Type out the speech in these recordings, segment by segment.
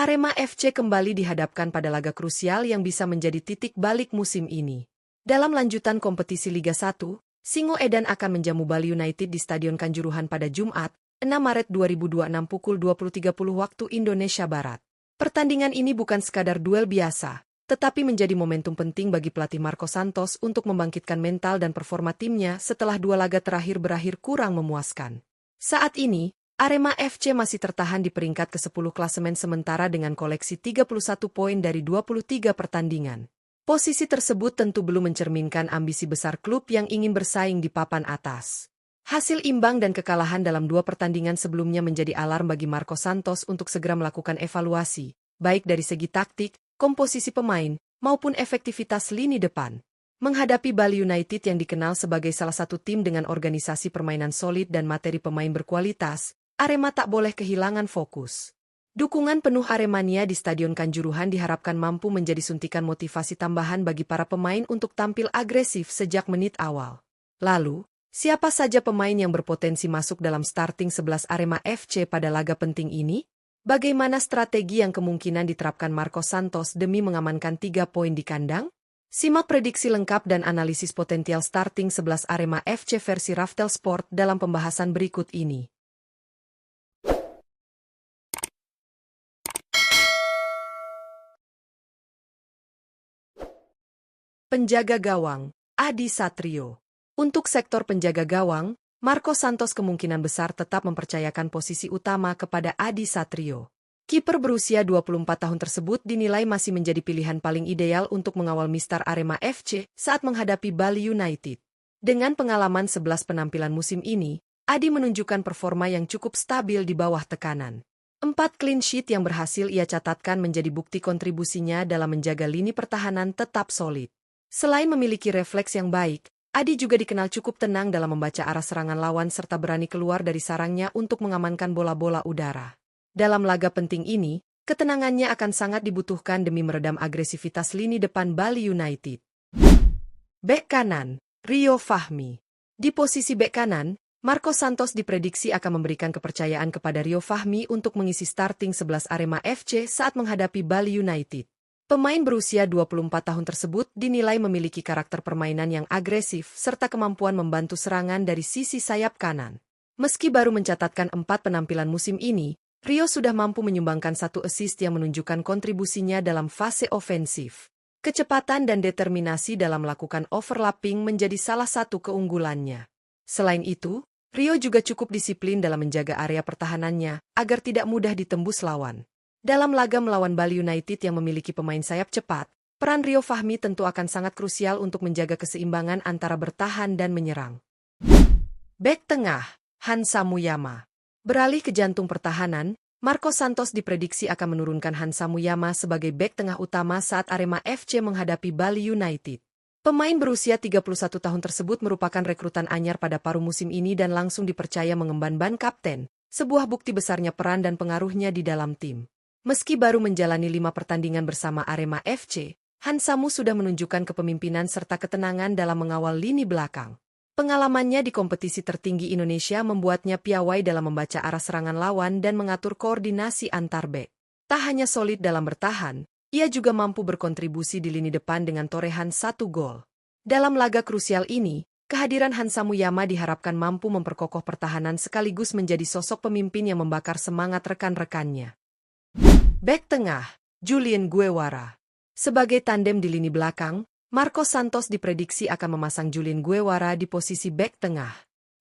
Arema FC kembali dihadapkan pada laga krusial yang bisa menjadi titik balik musim ini. Dalam lanjutan kompetisi Liga 1, Singoedan akan menjamu Bali United di Stadion Kanjuruhan pada Jumat, 6 Maret 2026 pukul 20.30 waktu Indonesia Barat. Pertandingan ini bukan sekadar duel biasa, tetapi menjadi momentum penting bagi pelatih Marco Santos untuk membangkitkan mental dan performa timnya setelah dua laga terakhir berakhir kurang memuaskan. Saat ini, Arema FC masih tertahan di peringkat ke-10 klasemen sementara dengan koleksi 31 poin dari 23 pertandingan. Posisi tersebut tentu belum mencerminkan ambisi besar klub yang ingin bersaing di papan atas. Hasil imbang dan kekalahan dalam dua pertandingan sebelumnya menjadi alarm bagi Marco Santos untuk segera melakukan evaluasi, baik dari segi taktik, komposisi pemain, maupun efektivitas lini depan. Menghadapi Bali United yang dikenal sebagai salah satu tim dengan organisasi permainan solid dan materi pemain berkualitas, Arema tak boleh kehilangan fokus. Dukungan penuh Aremania di Stadion Kanjuruhan diharapkan mampu menjadi suntikan motivasi tambahan bagi para pemain untuk tampil agresif sejak menit awal. Lalu, siapa saja pemain yang berpotensi masuk dalam starting 11 Arema FC pada laga penting ini? Bagaimana strategi yang kemungkinan diterapkan Marco Santos demi mengamankan 3 poin di kandang? Simak prediksi lengkap dan analisis potensial starting 11 Arema FC versi Raftel Sport dalam pembahasan berikut ini. Penjaga gawang, Adi Satrio. Untuk sektor penjaga gawang, Marco Santos kemungkinan besar tetap mempercayakan posisi utama kepada Adi Satrio. Kiper berusia 24 tahun tersebut dinilai masih menjadi pilihan paling ideal untuk mengawal Mistar Arema FC saat menghadapi Bali United. Dengan pengalaman 11 penampilan musim ini, Adi menunjukkan performa yang cukup stabil di bawah tekanan. 4 clean sheet yang berhasil ia catatkan menjadi bukti kontribusinya dalam menjaga lini pertahanan tetap solid. Selain memiliki refleks yang baik, Adi juga dikenal cukup tenang dalam membaca arah serangan lawan serta berani keluar dari sarangnya untuk mengamankan bola-bola udara. Dalam laga penting ini, ketenangannya akan sangat dibutuhkan demi meredam agresivitas lini depan Bali United. Bek kanan, Rio Fahmi. Di posisi bek kanan, Marco Santos diprediksi akan memberikan kepercayaan kepada Rio Fahmi untuk mengisi starting 11 Arema FC saat menghadapi Bali United. Pemain berusia 24 tahun tersebut dinilai memiliki karakter permainan yang agresif serta kemampuan membantu serangan dari sisi sayap kanan. Meski baru mencatatkan 4 penampilan musim ini, Rio sudah mampu menyumbangkan 1 assist yang menunjukkan kontribusinya dalam fase ofensif. Kecepatan dan determinasi dalam melakukan overlapping menjadi salah satu keunggulannya. Selain itu, Rio juga cukup disiplin dalam menjaga area pertahanannya agar tidak mudah ditembus lawan. Dalam laga melawan Bali United yang memiliki pemain sayap cepat, peran Rio Fahmi tentu akan sangat krusial untuk menjaga keseimbangan antara bertahan dan menyerang. Bek tengah, Hansa Muyama. Beralih ke jantung pertahanan, Marco Santos diprediksi akan menurunkan Hansa Muyama sebagai bek tengah utama saat Arema FC menghadapi Bali United. Pemain berusia 31 tahun tersebut merupakan rekrutan anyar pada paruh musim ini dan langsung dipercaya mengemban ban kapten, sebuah bukti besarnya peran dan pengaruhnya di dalam tim. Meski baru menjalani 5 pertandingan bersama Arema FC, Hansamu sudah menunjukkan kepemimpinan serta ketenangan dalam mengawal lini belakang. Pengalamannya di kompetisi tertinggi Indonesia membuatnya piawai dalam membaca arah serangan lawan dan mengatur koordinasi antar bek. Tak hanya solid dalam bertahan, ia juga mampu berkontribusi di lini depan dengan torehan 1 gol. Dalam laga krusial ini, kehadiran Hansa Muyama diharapkan mampu memperkokoh pertahanan sekaligus menjadi sosok pemimpin yang membakar semangat rekan-rekannya. Bek tengah, Julian Guevara. Sebagai tandem di lini belakang, Marco Santos diprediksi akan memasang Julian Guevara di posisi bek tengah.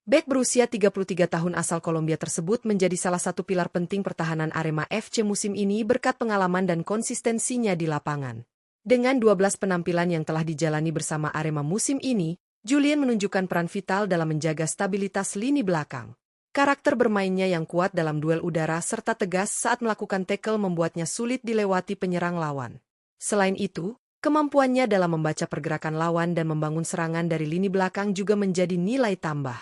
Bek berusia 33 tahun asal Kolombia tersebut menjadi salah satu pilar penting pertahanan Arema FC musim ini berkat pengalaman dan konsistensinya di lapangan. Dengan 12 penampilan yang telah dijalani bersama Arema musim ini, Julian menunjukkan peran vital dalam menjaga stabilitas lini belakang. Karakter bermainnya yang kuat dalam duel udara serta tegas saat melakukan tackle membuatnya sulit dilewati penyerang lawan. Selain itu, kemampuannya dalam membaca pergerakan lawan dan membangun serangan dari lini belakang juga menjadi nilai tambah.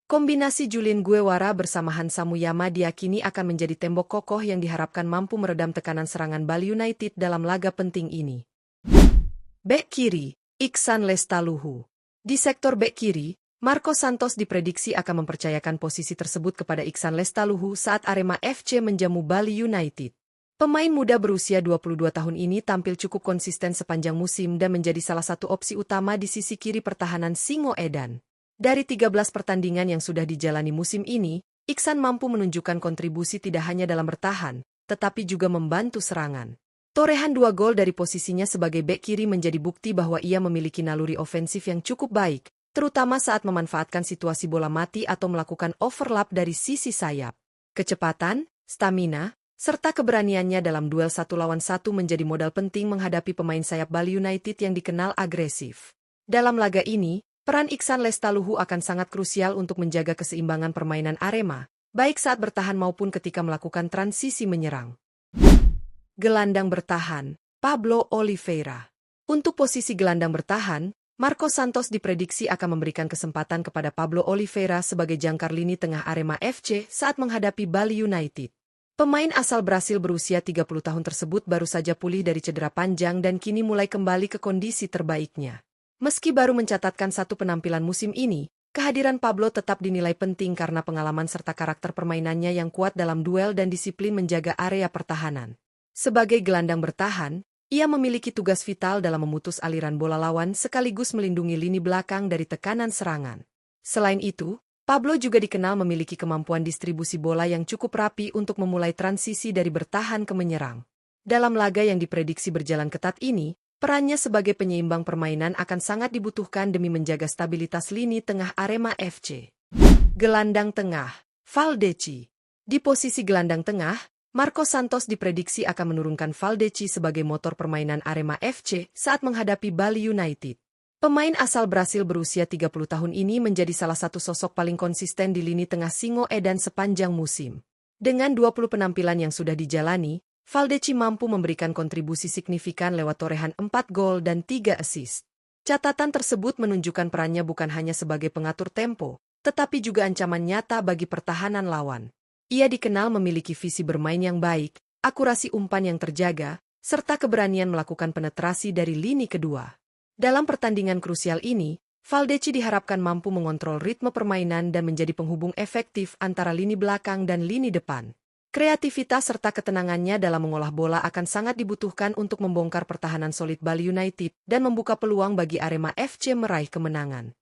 Kombinasi Julian Guevara bersama Hansa Muyama diyakini akan menjadi tembok kokoh yang diharapkan mampu meredam tekanan serangan Bali United dalam laga penting ini. Bek kiri, Iksan Lestaluhu. Di sektor bek kiri, Marco Santos diprediksi akan mempercayakan posisi tersebut kepada Iksan Lestaluhu saat Arema FC menjamu Bali United. Pemain muda berusia 22 tahun ini tampil cukup konsisten sepanjang musim dan menjadi salah satu opsi utama di sisi kiri pertahanan Singoedan. Dari 13 pertandingan yang sudah dijalani musim ini, Iksan mampu menunjukkan kontribusi tidak hanya dalam bertahan, tetapi juga membantu serangan. Torehan 2 gol dari posisinya sebagai bek kiri menjadi bukti bahwa ia memiliki naluri ofensif yang cukup baik, terutama saat memanfaatkan situasi bola mati atau melakukan overlap dari sisi sayap. Kecepatan, stamina, serta keberaniannya dalam duel 1 lawan 1 menjadi modal penting menghadapi pemain sayap Bali United yang dikenal agresif. Dalam laga ini, peran Iksan Lestaluhu akan sangat krusial untuk menjaga keseimbangan permainan Arema, baik saat bertahan maupun ketika melakukan transisi menyerang. Gelandang bertahan, Pablo Oliveira. Untuk posisi gelandang bertahan, Marcos Santos diprediksi akan memberikan kesempatan kepada Pablo Oliveira sebagai jangkar lini tengah Arema FC saat menghadapi Bali United. Pemain asal Brasil berusia 30 tahun tersebut baru saja pulih dari cedera panjang dan kini mulai kembali ke kondisi terbaiknya. Meski baru mencatatkan 1 penampilan musim ini, kehadiran Pablo tetap dinilai penting karena pengalaman serta karakter permainannya yang kuat dalam duel dan disiplin menjaga area pertahanan. Sebagai gelandang bertahan, ia memiliki tugas vital dalam memutus aliran bola lawan sekaligus melindungi lini belakang dari tekanan serangan. Selain itu, Pablo juga dikenal memiliki kemampuan distribusi bola yang cukup rapi untuk memulai transisi dari bertahan ke menyerang. Dalam laga yang diprediksi berjalan ketat ini, perannya sebagai penyeimbang permainan akan sangat dibutuhkan demi menjaga stabilitas lini tengah Arema FC. Gelandang tengah, Valdeci. Di posisi gelandang tengah, Marcos Santos diprediksi akan menurunkan Valdeci sebagai motor permainan Arema FC saat menghadapi Bali United. Pemain asal Brasil berusia 30 tahun ini menjadi salah satu sosok paling konsisten di lini tengah Singoedan sepanjang musim. Dengan 20 penampilan yang sudah dijalani, Valdeci mampu memberikan kontribusi signifikan lewat torehan 4 gol dan 3 assist. Catatan tersebut menunjukkan perannya bukan hanya sebagai pengatur tempo, tetapi juga ancaman nyata bagi pertahanan lawan. Ia dikenal memiliki visi bermain yang baik, akurasi umpan yang terjaga, serta keberanian melakukan penetrasi dari lini kedua. Dalam pertandingan krusial ini, Valdeci diharapkan mampu mengontrol ritme permainan dan menjadi penghubung efektif antara lini belakang dan lini depan. Kreativitas serta ketenangannya dalam mengolah bola akan sangat dibutuhkan untuk membongkar pertahanan solid Bali United dan membuka peluang bagi Arema FC meraih kemenangan.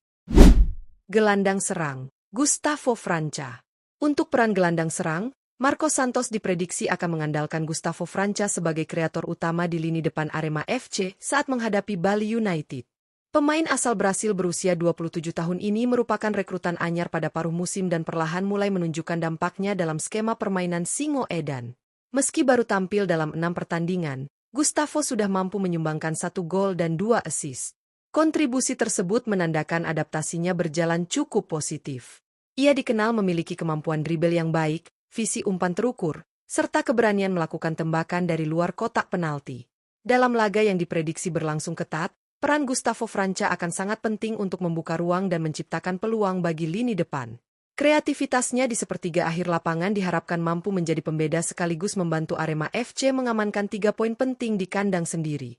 Gelandang serang, Gustavo Franca. Untuk peran gelandang serang, Marcos Santos diprediksi akan mengandalkan Gustavo Franca sebagai kreator utama di lini depan Arema FC saat menghadapi Bali United. Pemain asal Brasil berusia 27 tahun ini merupakan rekrutan anyar pada paruh musim dan perlahan mulai menunjukkan dampaknya dalam skema permainan Singoedan. Meski baru tampil dalam 6 pertandingan, Gustavo sudah mampu menyumbangkan 1 gol dan 2 assist. Kontribusi tersebut menandakan adaptasinya berjalan cukup positif. Ia dikenal memiliki kemampuan dribble yang baik, visi umpan terukur, serta keberanian melakukan tembakan dari luar kotak penalti. Dalam laga yang diprediksi berlangsung ketat, peran Gustavo Franca akan sangat penting untuk membuka ruang dan menciptakan peluang bagi lini depan. Kreativitasnya di sepertiga akhir lapangan diharapkan mampu menjadi pembeda sekaligus membantu Arema FC mengamankan 3 poin penting di kandang sendiri.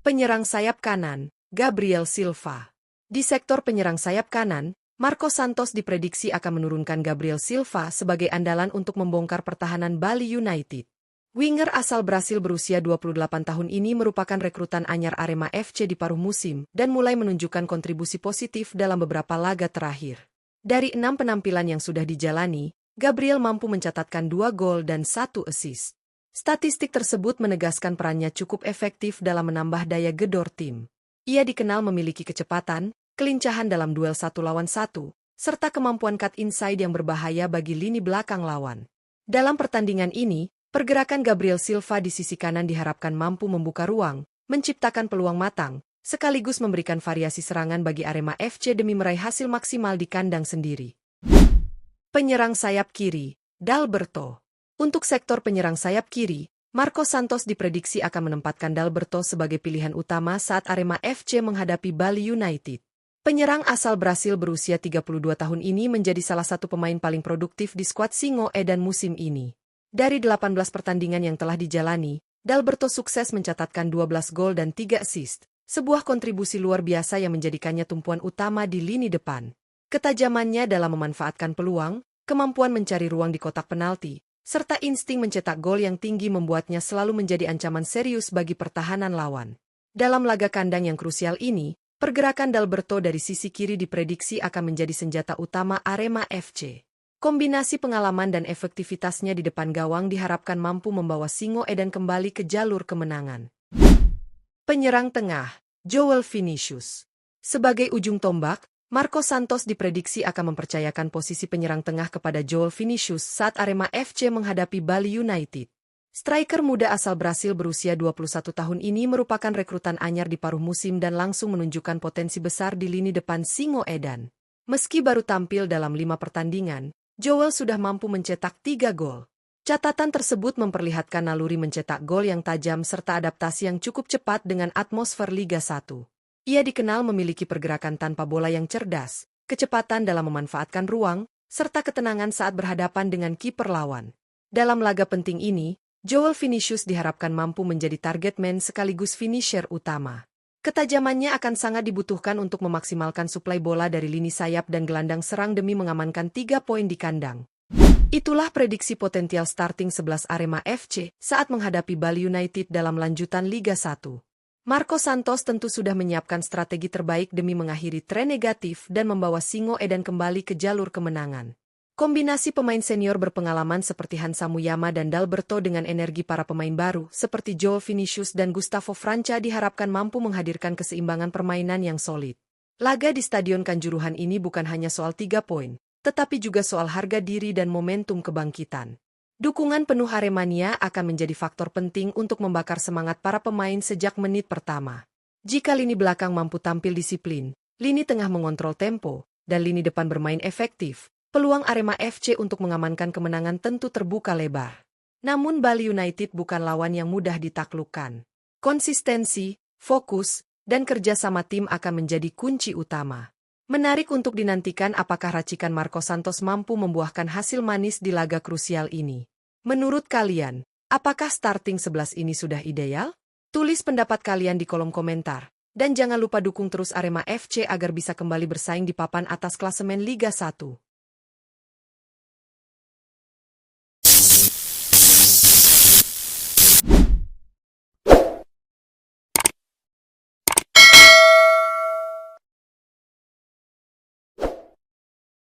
Penyerang sayap kanan, Gabriel Silva. Di sektor penyerang sayap kanan, Marcos Santos diprediksi akan menurunkan Gabriel Silva sebagai andalan untuk membongkar pertahanan Bali United. Winger asal Brasil berusia 28 tahun ini merupakan rekrutan anyar Arema FC di paruh musim dan mulai menunjukkan kontribusi positif dalam beberapa laga terakhir. Dari 6 penampilan yang sudah dijalani, Gabriel mampu mencatatkan 2 gol dan 1 assist. Statistik tersebut menegaskan perannya cukup efektif dalam menambah daya gedor tim. Ia dikenal memiliki kecepatan, kelincahan dalam duel 1 lawan 1, serta kemampuan cut inside yang berbahaya bagi lini belakang lawan. Dalam pertandingan ini, pergerakan Gabriel Silva di sisi kanan diharapkan mampu membuka ruang, menciptakan peluang matang, sekaligus memberikan variasi serangan bagi Arema FC demi meraih hasil maksimal di kandang sendiri. Penyerang sayap kiri, Dalberto. Untuk sektor penyerang sayap kiri, Marcos Santos diprediksi akan menempatkan Dalberto sebagai pilihan utama saat Arema FC menghadapi Bali United. Penyerang asal Brasil berusia 32 tahun ini menjadi salah satu pemain paling produktif di skuad Singoedan musim ini. Dari 18 pertandingan yang telah dijalani, Dalberto sukses mencatatkan 12 gol dan 3 assist, sebuah kontribusi luar biasa yang menjadikannya tumpuan utama di lini depan. Ketajamannya dalam memanfaatkan peluang, kemampuan mencari ruang di kotak penalti, serta insting mencetak gol yang tinggi membuatnya selalu menjadi ancaman serius bagi pertahanan lawan. Dalam laga kandang yang krusial ini, pergerakan Dalberto dari sisi kiri diprediksi akan menjadi senjata utama Arema FC. Kombinasi pengalaman dan efektivitasnya di depan gawang diharapkan mampu membawa Singo Edan kembali ke jalur kemenangan. Penyerang tengah, Joel Vinicius. Sebagai ujung tombak, Marcos Santos diprediksi akan mempercayakan posisi penyerang tengah kepada Joel Vinicius saat Arema FC menghadapi Bali United. Striker muda asal Brasil berusia 21 tahun ini merupakan rekrutan anyar di paruh musim dan langsung menunjukkan potensi besar di lini depan Singo Edan. Meski baru tampil dalam 5 pertandingan, Joel sudah mampu mencetak 3 gol. Catatan tersebut memperlihatkan naluri mencetak gol yang tajam serta adaptasi yang cukup cepat dengan atmosfer Liga 1. Ia dikenal memiliki pergerakan tanpa bola yang cerdas, kecepatan dalam memanfaatkan ruang, serta ketenangan saat berhadapan dengan kiper lawan. Dalam laga penting ini, Joel Vinicius diharapkan mampu menjadi target man sekaligus finisher utama. Ketajamannya akan sangat dibutuhkan untuk memaksimalkan suplai bola dari lini sayap dan gelandang serang demi mengamankan 3 poin di kandang. Itulah prediksi potensial starting 11 Arema FC saat menghadapi Bali United dalam lanjutan Liga 1. Marcos Santos tentu sudah menyiapkan strategi terbaik demi mengakhiri tren negatif dan membawa Singo Edan kembali ke jalur kemenangan. Kombinasi pemain senior berpengalaman seperti Hansa Muyama dan Dalberto dengan energi para pemain baru seperti Joel Vinicius dan Gustavo Franca diharapkan mampu menghadirkan keseimbangan permainan yang solid. Laga di Stadion Kanjuruhan ini bukan hanya soal 3 poin, tetapi juga soal harga diri dan momentum kebangkitan. Dukungan penuh Aremania akan menjadi faktor penting untuk membakar semangat para pemain sejak menit pertama. Jika lini belakang mampu tampil disiplin, lini tengah mengontrol tempo, dan lini depan bermain efektif, peluang Arema FC untuk mengamankan kemenangan tentu terbuka lebar. Namun Bali United bukan lawan yang mudah ditaklukkan. Konsistensi, fokus, dan kerjasama tim akan menjadi kunci utama. Menarik untuk dinantikan apakah racikan Marcos Santos mampu membuahkan hasil manis di laga krusial ini. Menurut kalian, apakah starting 11 ini sudah ideal? Tulis pendapat kalian di kolom komentar. Dan jangan lupa dukung terus Arema FC agar bisa kembali bersaing di papan atas klasemen Liga 1.